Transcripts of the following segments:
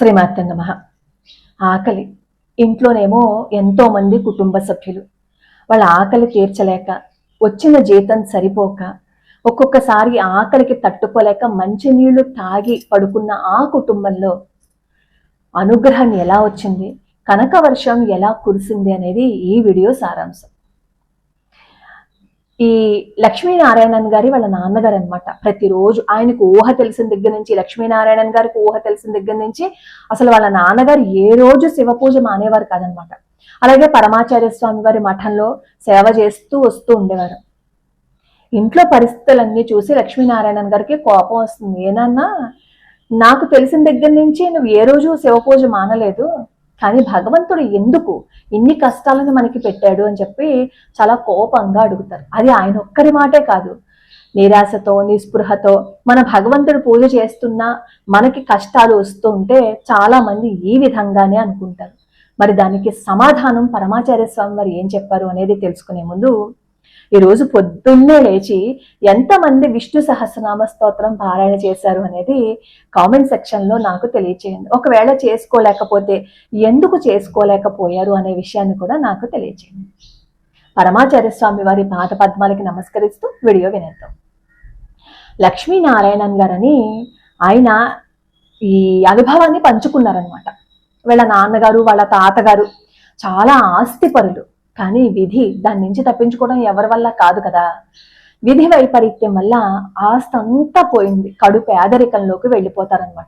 శ్రీమాతే నమః. ఆకలి ఇంట్లోనేమో ఎంతో మంది కుటుంబ సభ్యులు వాళ్ళ ఆకలి తీర్చలేక, వచ్చిన జీతం సరిపోక, ఒక్కొక్కసారి ఆకలికి తట్టుకోలేక మంచినీళ్లు తాగి పడుకున్న ఆ కుటుంబంలో అనుగ్రహం ఎలా వచ్చింది, కనక వర్షం ఎలా కురిసింది అనేది ఈ వీడియో సారాంశం. ఈ లక్ష్మీనారాయణన్ గారి వాళ్ళ నాన్నగారు అనమాట. ప్రతిరోజు ఆయనకు ఊహ తెలిసిన దగ్గర నుంచి, లక్ష్మీనారాయణన్ గారికి ఊహ తెలిసిన దగ్గర నుంచి అసలు వాళ్ళ నాన్నగారు ఏ రోజు శివ పూజ మానేవారు కాదనమాట. అలాగే పరమాచార్య స్వామి వారి మఠంలో సేవ చేస్తూ వస్తూ ఉండేవారు. ఇంట్లో పరిస్థితులన్నీ చూసి లక్ష్మీనారాయణన్ గారికి కోపం వస్తుంది. ఏనన్నా, నాకు తెలిసిన దగ్గర నుంచి నువ్వు ఏ రోజు శివ పూజ మానలేదు, కానీ భగవంతుడు ఎందుకు ఇన్ని కష్టాలను మనకి పెట్టాడు అని చెప్పి చాలా కోపంగా అడుగుతారు. అది ఆయన ఒక్కరి మాటే కాదు, నిరాశతో నిస్పృహతో మన భగవంతుడు పూజ చేస్తున్నా మనకి కష్టాలు వస్తూ ఉంటే చాలా మంది ఈ విధంగానే అనుకుంటారు. మరి దానికి సమాధానం పరమాచార్య స్వామి వారు ఏం చెప్పారు అనేది తెలుసుకునే ముందు, ఈరోజు పొద్దున్నే లేచి ఎంతమంది విష్ణు సహస్రనామ స్తోత్రం పారాయణ చేశారు అనేది కామెంట్ సెక్షన్లో నాకు తెలియచేయండి. ఒకవేళ చేసుకోలేకపోతే ఎందుకు చేసుకోలేకపోయారు అనే విషయాన్ని కూడా నాకు తెలియచేయండి. పరమాచార్య స్వామి వారి పాద పద్మాలకి నమస్కరిస్తూ వీడియో వినేద్దాం. లక్ష్మీనారాయణన్ గారని ఆయన ఈ అనుభవాన్ని పంచుకున్నారనమాట. వీళ్ళ నాన్నగారు వాళ్ళ తాతగారు చాలా ఆస్తిపరులు, కానీ విధి దాని నుంచి తప్పించుకోవడం ఎవరి వల్ల కాదు కదా. విధి వైపరీత్యం వల్ల ఆస్తి అంతా పోయింది, కడు పేదరికంలోకి వెళ్ళిపోతారనమాట.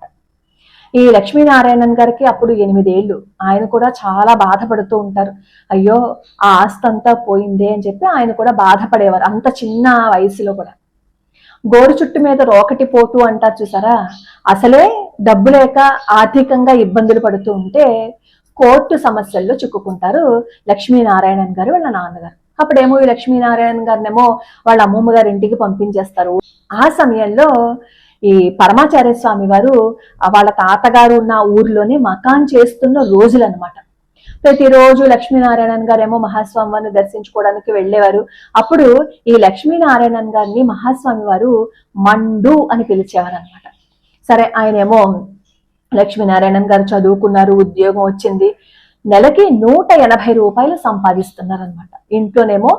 ఈ లక్ష్మీనారాయణన్ గారికి అప్పుడు 8 ఏళ్ళు. ఆయన కూడా చాలా బాధపడుతూ ఉంటారు. అయ్యో ఆ ఆస్తి అంతా పోయిందే అని చెప్పి ఆయన కూడా బాధపడేవారు, అంత చిన్న వయసులో కూడా. గోరు చుట్టు మీద రోకటి పోటు అంటారు చూసారా, అసలే డబ్బు లేక ఆర్థికంగా ఇబ్బందులు పడుతూ ఉంటే కోర్టు సమస్యల్లో చిక్కుకుంటారు లక్ష్మీనారాయణన్ గారు వాళ్ళ నాన్నగారు. అప్పుడేమో ఈ లక్ష్మీనారాయణ గారినేమో వాళ్ళ అమ్మమ్మ గారి ఇంటికి పంపించేస్తారు. ఆ సమయంలో ఈ పరమాచార్య స్వామి వారు వాళ్ళ తాతగారు ఉన్న ఊరిలోనే మకాన్ చేస్తున్న రోజులు అనమాట. ప్రతిరోజు లక్ష్మీనారాయణన్ గారేమో మహాస్వామి వారిని దర్శించుకోవడానికి వెళ్ళేవారు. అప్పుడు ఈ లక్ష్మీనారాయణన్ గారిని మహాస్వామి వారు మండు అని పిలిచేవారు అనమాట. సరే, ఆయనేమో లక్ష్మీనారాయణన్ గారు చదువుకున్నారు, ఉద్యోగం వచ్చింది, నెలకి 180 రూపాయలు సంపాదిస్తున్నారు అనమాట. ఇంట్లోనేమో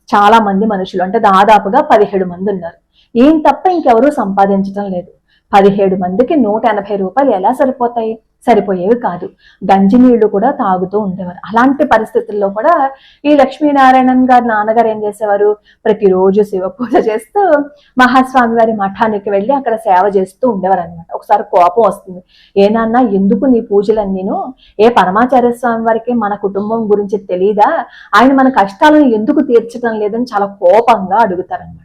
చాలా మంది మనుషులు, అంటే దాదాపుగా 17 మంది ఉన్నారు. ఈయన తప్ప ఇంకెవరూ సంపాదించడం లేదు. 17 మందికి 180 రూపాయలు ఎలా సరిపోతాయి? సరిపోయేవి కాదు. గంజి నీళ్లు కూడా తాగుతూ ఉండేవారు. అలాంటి పరిస్థితుల్లో కూడా ఈ లక్ష్మీనారాయణన్ గారి నాన్నగారు ఏం చేసేవారు, ప్రతిరోజు శివ పూజ చేస్తూ మహాస్వామి వారి మఠానికి వెళ్ళి అక్కడ సేవ చేస్తూ ఉండేవారు అనమాట. ఒకసారి కోపం వస్తుంది. ఏనాన్నా, ఎందుకు నీ పూజలన్నీను? ఏ పరమాచార్య స్వామి వారికి మన కుటుంబం గురించి తెలీదా? ఆయన మన కష్టాలను ఎందుకు తీర్చడం లేదని చాలా కోపంగా అడుగుతారనమాట.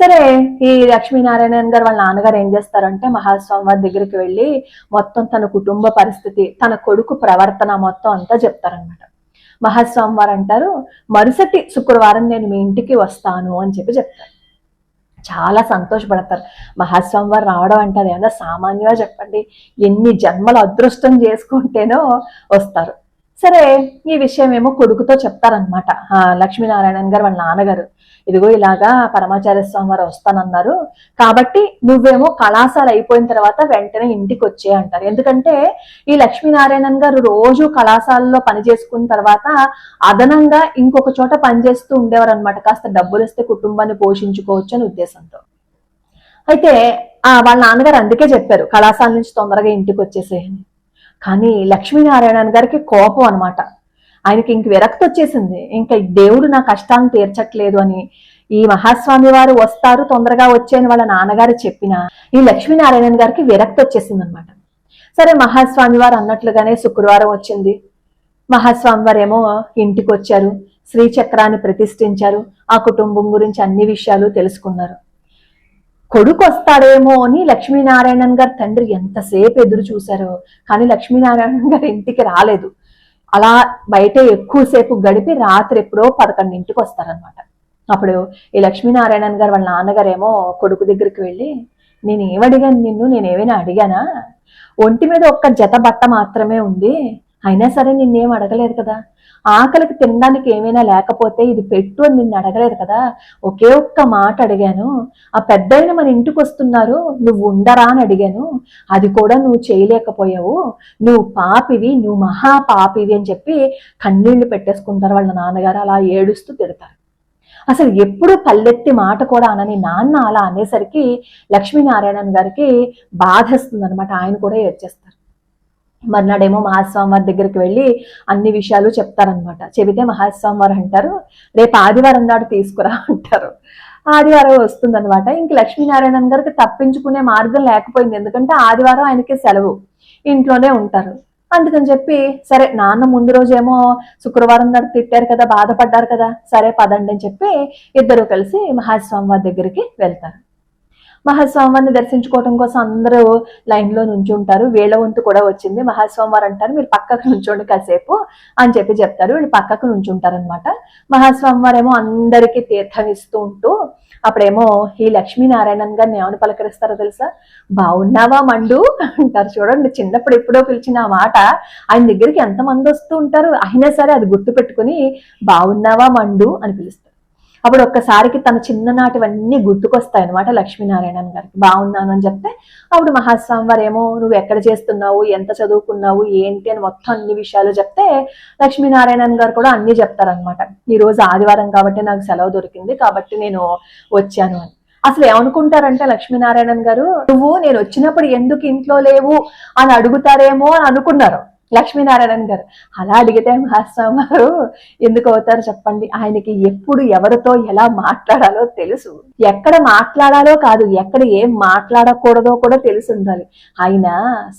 సరే, ఈ లక్ష్మీనారాయణన్ గారు వాళ్ళ నాన్నగారు ఏం చేస్తారంటే మహాస్వామి వారి దగ్గరికి వెళ్ళి మొత్తం తన కుటుంబ పరిస్థితి, తన కొడుకు ప్రవర్తన మొత్తం అంతా చెప్తారనమాట. మహాస్వామి వారు అంటారు, మరుసటి శుక్రవారం నేను మీ ఇంటికి వస్తాను అని చెప్పి చెప్తారు. చాలా సంతోషపడతారు. మహాస్వామి వారు రావడం అంటారు ఏమన్నా సామాన్యంగా చెప్పండి, ఎన్ని జన్మల అదృష్టం చేసుకుంటేనో వస్తారు. సరే, ఈ విషయం ఏమో కొడుకుతో చెప్తారనమాట లక్ష్మీనారాయణన్ గారు వాళ్ళ నాన్నగారు. ఇదిగో ఇలాగా పరమాచార్య స్వామి వారు వస్తానన్నారు, కాబట్టి నువ్వేమో కళాశాల అయిపోయిన తర్వాత వెంటనే ఇంటికి వచ్చే అంటారు. ఎందుకంటే ఈ లక్ష్మీనారాయణన్ గారు రోజు కళాశాలలో పని చేసుకున్న తర్వాత అదనంగా ఇంకొక చోట పనిచేస్తూ ఉండేవారు అనమాట. కాస్త డబ్బులు ఇస్తే కుటుంబాన్ని పోషించుకోవచ్చు అని ఉద్దేశంతో. అయితే వాళ్ళ నాన్నగారు అందుకే చెప్పారు కళాశాల నుంచి తొందరగా ఇంటికి వచ్చేసేయని. కానీ లక్ష్మీనారాయణన్ గారికి కోపం అనమాట. ఆయనకి ఇంక విరక్తి వచ్చేసింది. ఇంకా దేవుడు నా కష్టాన్ని తీర్చట్లేదు అని. ఈ మహాస్వామి వారు వస్తారు, తొందరగా వచ్చేయని వాళ్ళ నాన్నగారు చెప్పినా ఈ లక్ష్మీనారాయణన్ గారికి విరక్తి వచ్చేసింది అనమాట. సరే, మహాస్వామి వారు అన్నట్లుగానే శుక్రవారం వచ్చింది. మహాస్వామి వారు ఏమో ఇంటికి వచ్చారు, శ్రీచక్రాన్ని ప్రతిష్ఠించారు, ఆ కుటుంబం గురించి అన్ని విషయాలు తెలుసుకున్నారు. కొడుకు వస్తాడేమో అని లక్ష్మీనారాయణన్ గారు తండ్రి ఎంతసేపు ఎదురు చూశారో, కానీ లక్ష్మీనారాయణన్ గారు ఇంటికి రాలేదు. అలా బయటే ఎక్కువసేపు గడిపి రాత్రి ఎప్పుడో 11ంటికి వస్తారనమాట. అప్పుడు ఈ లక్ష్మీనారాయణన్ గారు వాళ్ళ నాన్నగారేమో కొడుకు దగ్గరికి వెళ్ళి, నేనేమడిగాను నిన్ను, నేనేమైనా అడిగానా? ఒంటి మీద ఒక్క జత బట్ట మాత్రమే ఉంది, అయినా సరే నిన్నేం అడగలేదు కదా, ఆకలికి తినడానికి ఏమైనా లేకపోతే ఇది పెట్టు అని నిన్ను అడగలేదు కదా, ఒకే ఒక్క మాట అడిగాను. ఆ పెద్దయిన మన ఇంటికి వస్తున్నారు, నువ్వు ఉండరా అని అడిగాను, అది కూడా నువ్వు చేయలేకపోయావు, నువ్వు పాపివి, నువ్వు మహా పాపివి అని చెప్పి కన్నీళ్లు పెట్టేసుకుంటారు వాళ్ళ నాన్నగారు. అలా ఏడుస్తూ తిడతారు. అసలు ఎప్పుడు పల్లెత్తి మాట కూడా అనని నాన్న అలా అనేసరికి లక్ష్మీనారాయణన్ గారికి బాధేస్తుంది అనమాట. ఆయన కూడా ఏడ్చేస్తారు. మర్నాడేమో మహాస్వామి వారి దగ్గరికి వెళ్ళి అన్ని విషయాలు చెప్తారనమాట. చెబితే మహాస్వామి వారు అంటారు, రేపు ఆదివారం నాడు తీసుకురా అంటారు. ఆదివారం వస్తుందనమాట. ఇంక లక్ష్మీనారాయణన్ గారికి తప్పించుకునే మార్గం లేకపోయింది. ఎందుకంటే ఆదివారం ఆయనకి సెలవు, ఇంట్లోనే ఉంటారు. అందుకని చెప్పి సరే, నాన్న ముందు రోజేమో శుక్రవారం నాడు తిట్టారు కదా, బాధపడ్డారు కదా, సరే పదండి అని చెప్పి ఇద్దరు కలిసి మహాస్వామి వారి దగ్గరికి వెళ్తారు. మహాస్వామివారిని దర్శించుకోవడం కోసం అందరూ లైన్లో నుంచుంటారు. వీళ్ళ వంతు కూడా వచ్చింది. మహాస్వామి వారు అంటారు, మీరు పక్కకు నుంచోండి కాసేపు అని చెప్పి చెప్తారు. వీళ్ళు పక్కకు నుంచుంటారనమాట. మహాస్వామి వారేమో అందరికీ తీర్థం ఇస్తూ ఉంటూ అప్పుడేమో ఈ లక్ష్మీనారాయణన్ గారిని ఏమని పలకరిస్తారో తెలుసా? బాగున్నావా మండు అంటారు. చూడండి, చిన్నప్పుడు ఎప్పుడో పిలిచిన ఆ మాట ఆయన దగ్గరికి ఎంతమంది వస్తూ ఉంటారు, అయినా సరే అది గుర్తు పెట్టుకుని బాగున్నావా మండు అని పిలుస్తారు. అప్పుడు ఒక్కసారికి తన చిన్ననాటివన్నీ గుర్తుకొస్తాయి అనమాట లక్ష్మీనారాయణన్ గారికి. బాగున్నాను అని చెప్తే అప్పుడు మహాస్వామి వారు ఏమో నువ్వు ఎక్కడ చేస్తున్నావు, ఎంత చదువుకున్నావు, ఏంటి అని మొత్తం అన్ని విషయాలు చెప్తే లక్ష్మీనారాయణన్ గారు కూడా అన్ని చెప్తారనమాట. ఈ రోజు ఆదివారం కాబట్టి నాకు సెలవు దొరికింది కాబట్టి నేను వచ్చాను అని. అసలు ఏమనుకుంటారంటే లక్ష్మీనారాయణన్ గారు, నువ్వు నేను వచ్చినప్పుడు ఎందుకు ఇంట్లో లేవు అని అడుగుతారేమో అని అనుకున్నారు లక్ష్మీనారాయణన్ గారు. అలా అడిగితే మహాస్వామి గారు ఎందుకు అవుతారు చెప్పండి? ఆయనకి ఎప్పుడు ఎవరితో ఎలా మాట్లాడాలో తెలుసు. ఎక్కడ మాట్లాడాలో కాదు, ఎక్కడ ఏం మాట్లాడకూడదో కూడా తెలిసి ఉండాలి. ఆయన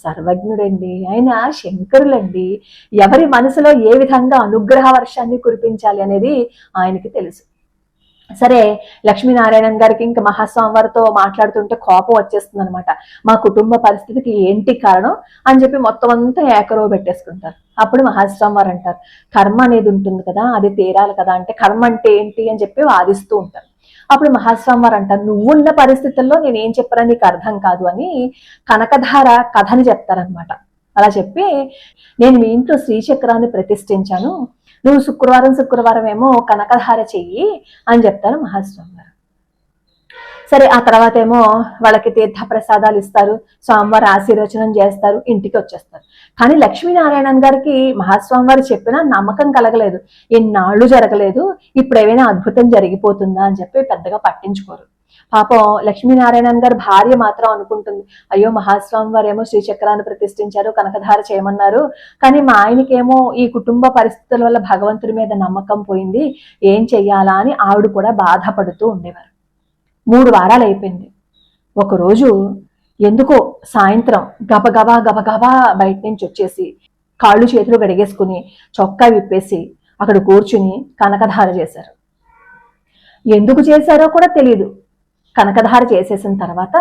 సర్వజ్ఞుడండి, ఆయన శంకరులండి. ఎవరి మనసులో ఏ విధంగా అనుగ్రహ వర్షాన్ని కురిపించాలి అనేది ఆయనకి తెలుసు. సరే, లక్ష్మీనారాయణన్ గారికి ఇంకా మహాస్వామి వారితో మాట్లాడుతుంటే కోపం వచ్చేస్తుంది అనమాట. మా కుటుంబ పరిస్థితికి ఏంటి కారణం అని చెప్పి మొత్తం అంతా ఏకరవ పెట్టేసుకుంటారు. అప్పుడు మహాస్వామి వారు అంటారు, కర్మ అనేది ఉంటుంది కదా, అది తీరాలి కదా, అంటే కర్మ అంటే ఏంటి అని చెప్పి వాదిస్తూ ఉంటారు. అప్పుడు మహాస్వామి వారు అంటారు, నువ్వున్న పరిస్థితుల్లో నేనేం చెప్పానో నీకు అర్థం కాదు అని కనకధార కథని చెప్తారనమాట. అలా చెప్పి నేను మీ ఇంట్లో శ్రీచక్రాన్ని ప్రతిష్ఠించాను, నువ్వు శుక్రవారం ఏమో కనకధార చెయ్యి అని చెప్తారు మహాస్వామి గారు. సరే, ఆ తర్వాత ఏమో వాళ్ళకి తీర్థ ప్రసాదాలు ఇస్తారు, స్వామివారు ఆశీర్వచనం చేస్తారు, ఇంటికి వచ్చేస్తారు. కానీ లక్ష్మీనారాయణన్ గారికి మహాస్వామి వారు చెప్పినా నమ్మకం కలగలేదు. ఎన్నాళ్ళు జరగలేదు, ఇప్పుడు ఏమైనా అద్భుతం జరిగిపోతుందా అని చెప్పి పెద్దగా పట్టించుకోరు. పాపం లక్ష్మీనారాయణన్ గారి భార్య మాత్రం అనుకుంటుంది, అయ్యో మహాస్వామి వారేమో శ్రీచక్రాన్ని ప్రతిష్ఠించారు, కనకధార చేయమన్నారు, కానీ మా ఆయనకేమో ఈ కుటుంబ పరిస్థితుల వల్ల భగవంతుడి మీద నమ్మకం పోయింది, ఏం చెయ్యాలా అని ఆవిడ కూడా బాధపడుతూ ఉండేవారు. 3 వారాలు అయిపోయింది. ఒకరోజు ఎందుకో సాయంత్రం గబగబా బయట నుంచి వచ్చేసి కాళ్ళు చేతులు గడిగేసుకుని చొక్కా విప్పేసి అక్కడ కూర్చుని కనకధార చేశారు. ఎందుకు చేశారో కూడా తెలియదు. కనకధార చేసేసిన తర్వాత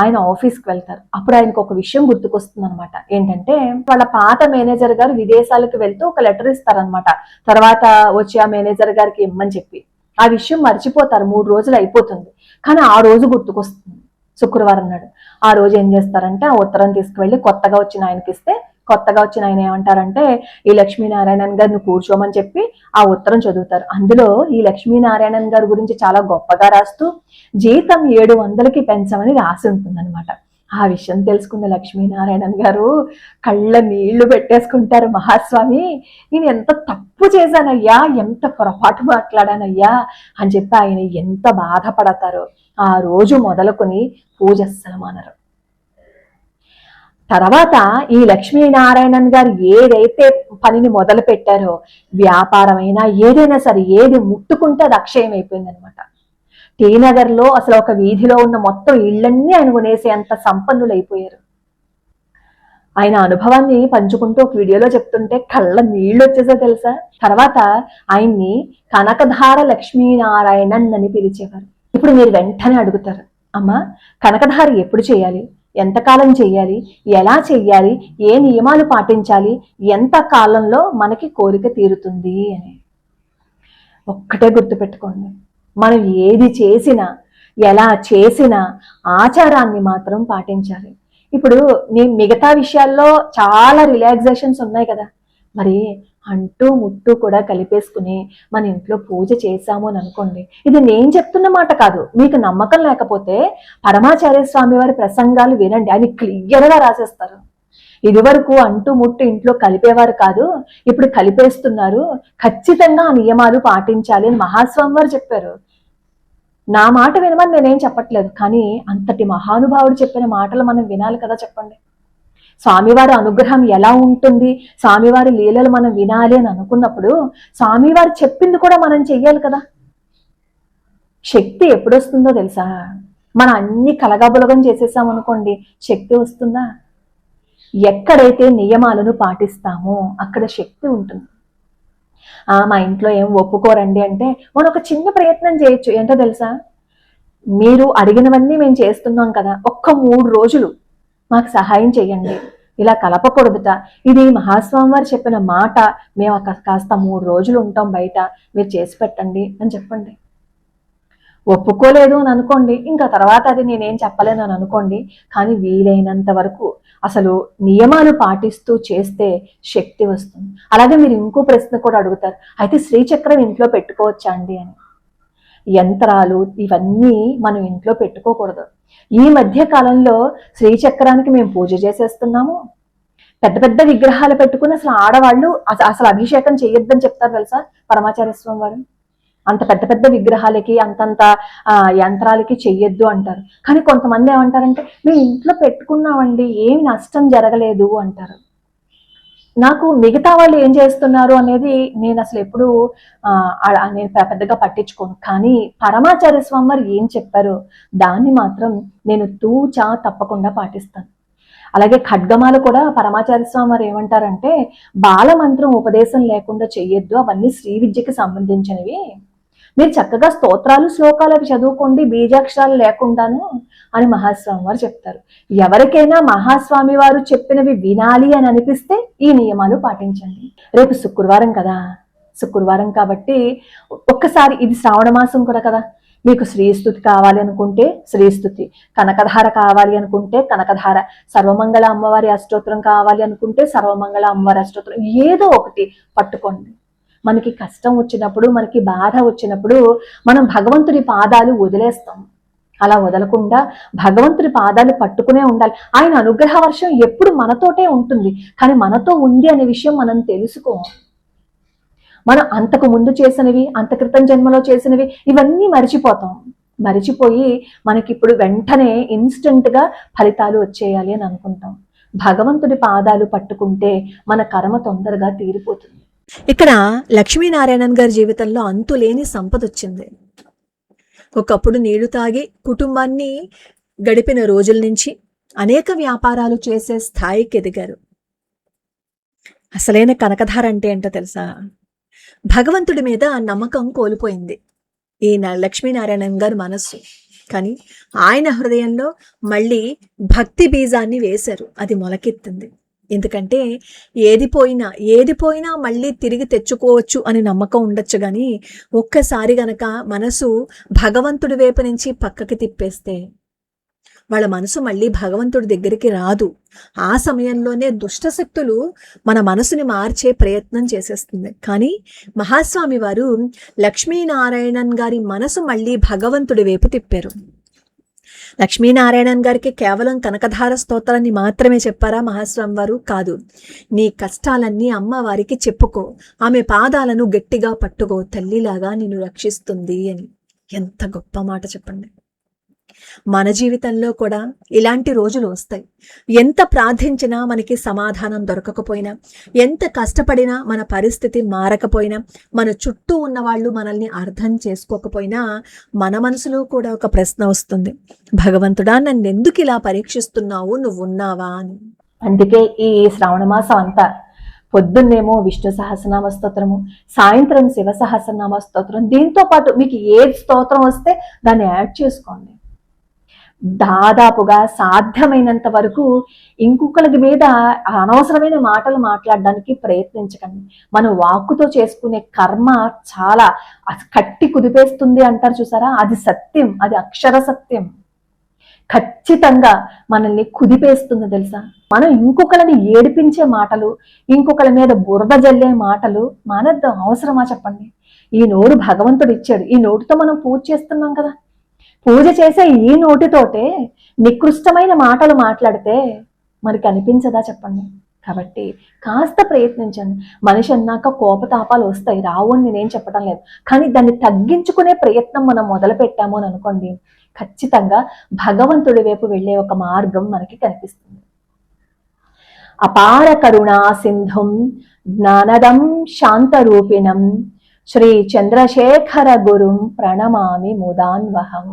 ఆయన ఆఫీస్కి వెళ్తారు. అప్పుడు ఆయనకు ఒక విషయం గుర్తుకొస్తుంది అనమాట. ఏంటంటే వాళ్ళ పాత మేనేజర్ గారు విదేశాలకు వెళ్తూ ఒక లెటర్ ఇస్తారనమాట, తర్వాత వచ్చి ఆ మేనేజర్ గారికి ఇమ్మని చెప్పి. ఆ విషయం మర్చిపోతారు, 3 రోజులు అయిపోతుంది. కానీ ఆ రోజు గుర్తుకొస్తుంది, శుక్రవారం నాడు. ఆ రోజు ఏం చేస్తారంటే ఆ ఉత్తరం తీసుకువెళ్ళి కొత్తగా వచ్చిన ఆయనకి ఇస్తే, కొత్తగా వచ్చిన ఆయన ఏమంటారంటే ఈ లక్ష్మీనారాయణన్ గారిని కూర్చోమని చెప్పి ఆ ఉత్తరం చదువుతారు. అందులో ఈ లక్ష్మీనారాయణన్ గారి గురించి చాలా గొప్పగా రాస్తూ జీతం 700కి పెంచమని రాసి ఉంటుందన్నమాట. ఆ విషయం తెలుసుకున్న లక్ష్మీనారాయణన్ గారు కళ్ళ నీళ్లు పెట్టేసుకుంటారు. మహాస్వామి, నేను ఎంత తప్పు చేశానయ్యా, ఎంత పొరపాటు మాట్లాడానయ్యా అని చెప్పి ఆయన ఎంత బాధపడతారో. ఆ రోజు మొదలుకొని పూజ అస్సలు మానరు. తర్వాత ఈ లక్ష్మీనారాయణన్ గారు ఏదైతే పనిని మొదలు పెట్టారో, వ్యాపారమైనా ఏదైనా సరే, ఏది ముట్టుకుంటే అది అక్షయం అయిపోయిందనమాట. టీనగర్ లో అసలు ఒక వీధిలో ఉన్న మొత్తం ఇళ్లన్నీ ఆయన కొనేసే అంత సంపన్నులు అయిపోయారు. ఆయన అనుభవాన్ని పంచుకుంటూ ఒక వీడియోలో చెప్తుంటే కళ్ళ నీళ్లు వచ్చేసా తెలుసా. తర్వాత ఆయన్ని కనకధార లక్ష్మీనారాయణన్ అని పిలిచేవారు. ఇప్పుడు మీరు వెంటనే అడుగుతారు, అమ్మా కనకధార ఎప్పుడు చేయాలి, ఎంతకాలం చెయ్యాలి, ఎలా చెయ్యాలి, ఏ నియమాలు పాటించాలి, ఎంత కాలంలో మనకి కోరిక తీరుతుంది అని. ఒక్కటే గుర్తుపెట్టుకోండి, మనం ఏది చేసినా ఎలా చేసినా ఆచారాన్ని మాత్రం పాటించాలి. ఇప్పుడు నీ మిగతా విషయాల్లో చాలా రిలాక్సేషన్స్ ఉన్నాయి కదా, మరి అంటూ ముట్టు కూడా కలిపేసుకుని మన ఇంట్లో పూజ చేశాము అని అనుకోండి, ఇది నేను చెప్తున్న మాట కాదు. మీకు నమ్మకం లేకపోతే పరమాచార్య స్వామి వారి ప్రసంగాలు వినండి, ఆయన క్లియర్గా రాసేస్తారు. ఇదివరకు అంటూ ముట్టు ఇంట్లో కలిపేవారు కాదు, ఇప్పుడు కలిపేస్తున్నారు, ఖచ్చితంగా ఆ నియమాలు పాటించాలి అని మహాస్వామి వారు చెప్పారు. నా మాట వినమని నేనేం చెప్పట్లేదు, కానీ అంతటి మహానుభావుడు చెప్పిన మాటలు మనం వినాలి కదా. చెప్పండి, స్వామివారి అనుగ్రహం ఎలా ఉంటుంది, స్వామివారి లీలలు మనం వినాలి అని అనుకున్నప్పుడు స్వామివారు చెప్పింది కూడా మనం చెయ్యాలి కదా. శక్తి ఎప్పుడు వస్తుందో తెలుసా? మనం అన్ని కలగాబులగం చేసేసాం అనుకోండి, శక్తి వస్తుందా? ఎక్కడైతే నియమాలను పాటిస్తామో అక్కడ శక్తి ఉంటుంది. మా ఇంట్లో ఏం ఒప్పుకోరండి అంటే మనం ఒక చిన్న ప్రయత్నం చేయొచ్చు. ఏంటో తెలుసా? మీరు అడిగినవన్నీ మేము చేస్తున్నాం కదా, ఒక్క 3 రోజులు మాకు సహాయం చేయండి, ఇలా కలపకూడదుట, ఇది మహాస్వామి వారు చెప్పిన మాట, మేము కాస్త 3 రోజులు ఉంటాం బయట, మీరు చేసి పెట్టండి అని చెప్పండి. ఒప్పుకోలేదు అని అనుకోండి, ఇంకా తర్వాత అది నేనేం చెప్పలేను అని అనుకోండి, కానీ వీలైనంత వరకు అసలు నియమాలు పాటిస్తూ చేస్తే శక్తి వస్తుంది. అలాగే మీరు ఇంకో ప్రశ్న కూడా అడుగుతారు, అయితే శ్రీచక్రం ఇంట్లో పెట్టుకోవచ్చా అండి అని. యంత్రాలు ఇవన్నీ మనం ఇంట్లో పెట్టుకోకూడదు. ఈ మధ్య కాలంలో శ్రీచక్రానికి మేము పూజ చేసేస్తున్నాము, పెద్ద పెద్ద విగ్రహాలు పెట్టుకుని అసలు ఆడవాళ్ళు అసలు అభిషేకం చేయొద్దని చెప్తారు తెలుసా పరమాచార్య స్వామి వారు. అంత పెద్ద పెద్ద విగ్రహాలకి అంతంత యంత్రాలకి చెయ్యొద్దు అంటారు. కానీ కొంతమంది ఏమంటారంటే మేము ఇంట్లో పెట్టుకున్నామండి, ఏమి నష్టం జరగలేదు అంటారు. నాకు మిగతా వాళ్ళు ఏం చేస్తున్నారు అనేది నేను అసలు ఎప్పుడు నేను పెద్దగా పట్టించుకోను, కానీ పరమాచార్య స్వామి వారు ఏం చెప్పారో దాన్ని మాత్రం నేను తూచా తప్పకుండా పాటిస్తాను. అలాగే ఖడ్గమాలు కూడా పరమాచార్య స్వామి వారు ఏమంటారంటే బాలమంత్రం ఉపదేశం లేకుండా చెయ్యొద్దు, అవన్నీ శ్రీ విద్యకి సంబంధించినవి, మీరు చక్కగా స్తోత్రాలు శ్లోకాలు అవి చదువుకోండి బీజాక్షరాలు లేకుండాను అని మహాస్వామి వారు చెప్తారు. ఎవరికైనా మహాస్వామి వారు చెప్పినవి వినాలి అని అనిపిస్తే ఈ నియమాలు పాటించండి. రేపు శుక్రవారం కదా, శుక్రవారం కాబట్టి ఒక్కసారి, ఇది శ్రావణ మాసం కూడా కదా, మీకు శ్రీస్తుతి కావాలి అనుకుంటే శ్రీస్తుతి, కనకధార కావాలి అనుకుంటే కనకధార, సర్వమంగళ అమ్మవారి అష్టోత్తరం కావాలి అనుకుంటే సర్వమంగళ అమ్మవారి అష్టోత్తరం, ఏదో ఒకటి పట్టుకోండి. మనకి కష్టం వచ్చినప్పుడు, మనకి బాధ వచ్చినప్పుడు మనం భగవంతుడి పాదాలు వదిలేస్తాం. అలా వదలకుండా భగవంతుడి పాదాలు పట్టుకునే ఉండాలి. ఆయన అనుగ్రహ వర్షం ఎప్పుడు మనతోటే ఉంటుంది, కానీ మనతో ఉంది అనే విషయం మనం తెలుసుకో. మనం అంతకు ముందు చేసినవి, అంత క్రితం జన్మలో చేసినవి ఇవన్నీ మరిచిపోతాం. మరిచిపోయి మనకిప్పుడు వెంటనే ఇన్స్టెంట్గా ఫలితాలు వచ్చేయాలి అని అనుకుంటాం. భగవంతుడి పాదాలు పట్టుకుంటే మన కర్మ తొందరగా తీరిపోతుంది. ఇక్కడ లక్ష్మీనారాయణన్ గారి జీవితంలో అంతులేని సంపద వచ్చింది. ఒకప్పుడు నీళ్లు తాగి కుటుంబాన్ని గడిపిన రోజుల నుంచి అనేక వ్యాపారాలు చేసే స్థాయికి ఎదిగారు. అసలైన కనకధార అంటే ఏంటో తెలుసా? భగవంతుడి మీద నమ్మకం కోల్పోయింది ఈ లక్ష్మీనారాయణన్ గారి మనస్సు, కానీ ఆయన హృదయంలో మళ్ళీ భక్తి బీజాన్ని వేశారు, అది మొలకెత్తింది. ఎందుకంటే ఏది పోయినా మళ్ళీ తిరిగి తెచ్చుకోవచ్చు అని నమ్మకం ఉండొచ్చు, కానీ ఒక్కసారి గనక మనసు భగవంతుడి వైపు నుంచి పక్కకి తిప్పేస్తే వాళ్ళ మనసు మళ్ళీ భగవంతుడి దగ్గరికి రాదు. ఆ సమయంలోనే దుష్టశక్తులు మన మనసుని మార్చే ప్రయత్నం చేసేస్తుంది. కానీ మహాస్వామి వారు లక్ష్మీనారాయణన్ గారి మనసు మళ్ళీ భగవంతుడి వైపు తిప్పారు. లక్ష్మీనారాయణన్ గారికి కేవలం కనకధార స్తోత్రాన్ని మాత్రమే చెప్పారా మహాస్వామి వారు? కాదు. నీ కష్టాలన్నీ అమ్మవారికి చెప్పుకో, ఆమె పాదాలను గట్టిగా పట్టుకో, తల్లిలాగా నిన్ను రక్షిస్తుంది అని. ఎంత గొప్ప మాట చెప్పండి. మన జీవితంలో కూడా ఇలాంటి రోజులు వస్తాయి. ఎంత ప్రార్థించినా మనకి సమాధానం దొరకకపోయినా, ఎంత కష్టపడినా మన పరిస్థితి మారకపోయినా, మన చుట్టూ ఉన్న వాళ్ళు మనల్ని అర్థం చేసుకోకపోయినా మన మనసులో కూడా ఒక ప్రశ్న వస్తుంది, భగవంతుడా నన్ను ఎందుకు ఇలా పరీక్షిస్తున్నావు, నువ్వు ఉన్నావా అని. అందుకే ఈ శ్రావణ మాసం అంతా పొద్దున్నేమో విష్ణు సహస్రనామ స్తోత్రము, సాయంత్రం శివ సహస్రనామ స్తోత్రం, దీంతో పాటు మీకు ఏ స్తోత్రం వస్తే దాన్ని యాడ్ చేసుకోండి. దాదాపుగా సాధ్యమైనంత వరకు ఇంకొకరి మీద అనవసరమైన మాటలు మాట్లాడడానికి ప్రయత్నించకండి. మనం వాక్కుతో చేసుకునే కర్మ చాలా కట్టి కుదిపేస్తుంది అంటారు చూసారా, అది సత్యం, అది అక్షర సత్యం. ఖచ్చితంగా మనల్ని కుదిపేస్తుంది తెలుసా. మనం ఇంకొకరిని ఏడిపించే మాటలు, ఇంకొకరి మీద బురద జల్లే మాటలు మానేద్దాం. అవసరమా చెప్పండి? ఈ నోరు భగవంతుడు ఇచ్చాడు, ఈ నోటితో మనం పూజ చేస్తున్నాం కదా. పూజ చేసే ఈ నోటితోటే నికృష్టమైన మాటలు మాట్లాడితే మనకి అనిపించదా చెప్పండి? కాబట్టి కాస్త ప్రయత్నించండి. మనిషి అన్నాక కోపతాపాలు వస్తాయి, రావు అని నేనేం చెప్పడం లేదు. కానీ దాన్ని తగ్గించుకునే ప్రయత్నం మనం మొదలు పెట్టాము అని అనుకోండి, ఖచ్చితంగా భగవంతుడి వైపు వెళ్ళే ఒక మార్గం మనకి కనిపిస్తుంది. అపార కరుణా సింధుం జ్ఞానదం శాంతరూపిణం శ్రీ చంద్రశేఖర గురుం ప్రణమామి ముదాన్వహం.